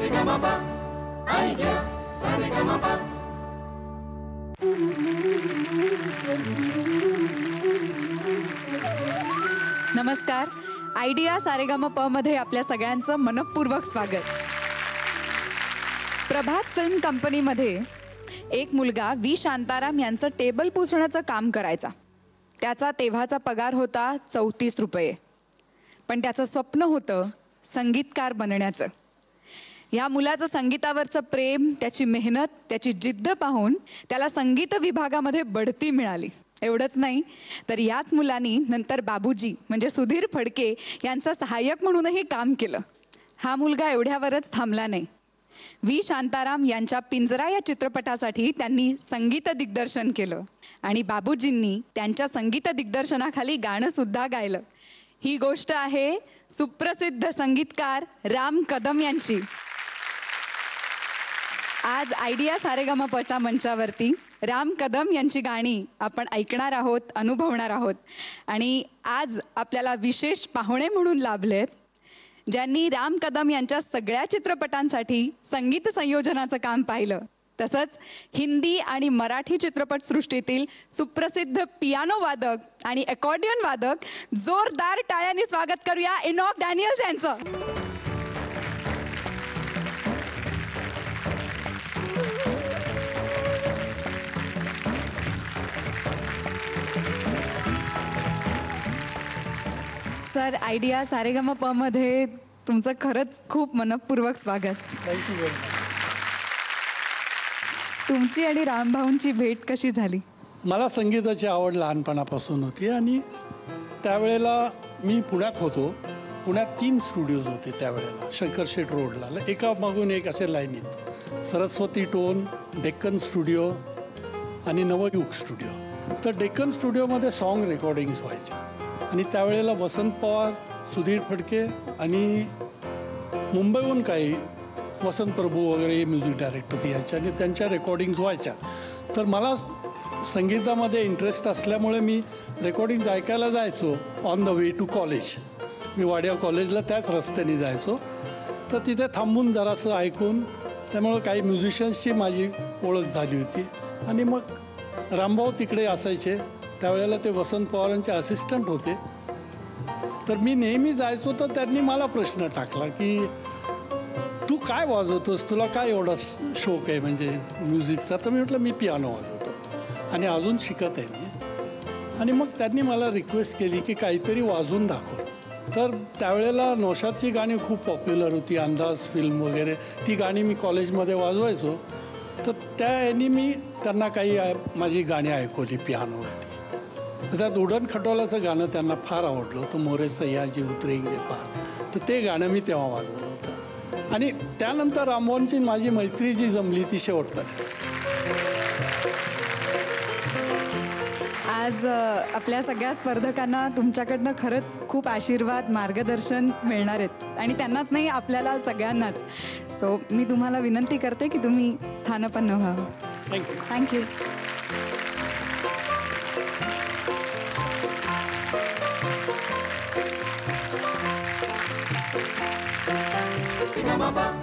Saregama idea Saregama. नमस्कार. Idea Saregama प मध्ये आपल्या सगळ्यांचं मनपूर्वक स्वागत. प्रभात फिल्म कंपनीमध्ये एक मुलगा व्ही शांताराम यांचं टेबल पुसण्याचं काम करायचा. त्याचा तेव्हाचा पगार होता 34 रुपये. पण त्याचं स्वप्न होतं संगीतकार बनण्याचं. या मुलाचं संगीतावरचं प्रेम, त्याची मेहनत, त्याची जिद्द पाहून त्याला संगीत विभागामध्ये बढती मिळाली. एवढंच नाही तर याच मुलांनी नंतर बाबूजी म्हणजे सुधीर फडके यांचा सहाय्यक म्हणूनही काम केलं. हा मुलगा एवढ्यावरच थांबला नाही. व्ही शांताराम यांच्या पिंजरा या चित्रपटासाठी त्यांनी संगीत दिग्दर्शन केलं आणि बाबूजींनी त्यांच्या संगीत दिग्दर्शनाखाली गाणं सुद्धा गायलं. ही गोष्ट आहे सुप्रसिद्ध संगीतकार राम कदम यांची. आज आयडिया सारेगामा पच्या मंचावरती राम कदम यांची गाणी आपण ऐकणार आहोत, अनुभवणार आहोत. आणि आज आपल्याला विशेष पाहुणे म्हणून लाभलेत ज्यांनी राम कदम यांच्या सगळ्या चित्रपटांसाठी संगीत संयोजनाचं काम पाहिलं. तसंच हिंदी आणि मराठी चित्रपटसृष्टीतील सुप्रसिद्ध पियानो वादक आणि अकॉर्डियन वादक. जोरदार टाळ्यांनी स्वागत करूया इनॉक डॅनियल्स यांचं. सर, आयडिया सारेगामा प मध्ये तुमचं खरंच खूप मनपूर्वक स्वागत. Thank you very much. तुमची आणि रामभाऊंची भेट कशी झाली? मला संगीताची आवड लहानपणापासून होती आणि त्यावेळेला मी पुण्यात होतो. पुण्यात 3 स्टुडिओज होते त्यावेळेला शंकरशेठ रोडला, एका मागून एक असे लाईनीत. सरस्वती टोन, डेक्कन स्टुडिओ आणि नवयुग स्टुडिओ. तर डेक्कन स्टुडिओमध्ये सॉन्ग रेकॉर्डिंग्स व्हायच्या आणि त्यावेळेला वसंत पवार, सुधीर फडके आणि मुंबईहून काही वसंत प्रभू वगैरे म्युझिक डायरेक्टर्स यायचे आणि त्यांच्या रेकॉर्डिंग्स व्हायच्या. तर मला संगीतामध्ये इंटरेस्ट असल्यामुळे मी रेकॉर्डिंग्स ऐकायला जायचो on the way to college. मी वाडिया कॉलेजला त्याच रस्त्याने जायचो. तर तिथे थांबून जरासं ऐकून त्यामुळं काही म्युझिशियन्सची माझी ओळख झाली होती. आणि मग रामभाऊ तिकडे असायचे. त्यावेळेला ते वसंत पवारांचे असिस्टंट होते. तर मी नेहमी जायचो तर त्यांनी मला प्रश्न टाकला की तू काय वाजवतोस, तुला काय एवढा शौक आहे म्हणजे म्युझिकचा. तर मी म्हटलं मी पियानो वाजवतो आणि अजून शिकत आहे मी. आणि मग त्यांनी मला रिक्वेस्ट केली की काहीतरी वाजवून दाखव. तर त्यावेळेला नौशादची गाणी खूप पॉप्युलर होती, अंदाज फिल्म वगैरे. ती गाणी मी कॉलेजमध्ये वाजवायचो. तर त्या याने मी त्यांना काही माझी गाणी ऐकवली पियानोवरती. तर त्यात उडण खटोलाचं गाणं त्यांना फार आवडलं होतं, मोरे सह्याजी उतरेंगे पार. तर ते गाणं मी तेव्हा वाजवलं होतं. आणि त्यानंतर रामभाऊंची माझी मैत्री जी जमली ती शेवटपर्यंत. आज आपल्या सगळ्या स्पर्धकांना तुमच्याकडनं खरंच खूप आशीर्वाद, मार्गदर्शन मिळणार आहेत आणि त्यांनाच नाही आपल्याला सगळ्यांनाच. सो मी तुम्हाला विनंती करते की तुम्ही स्थानपन्न व्हावं. थँक्यू. थँक्यू. Saregama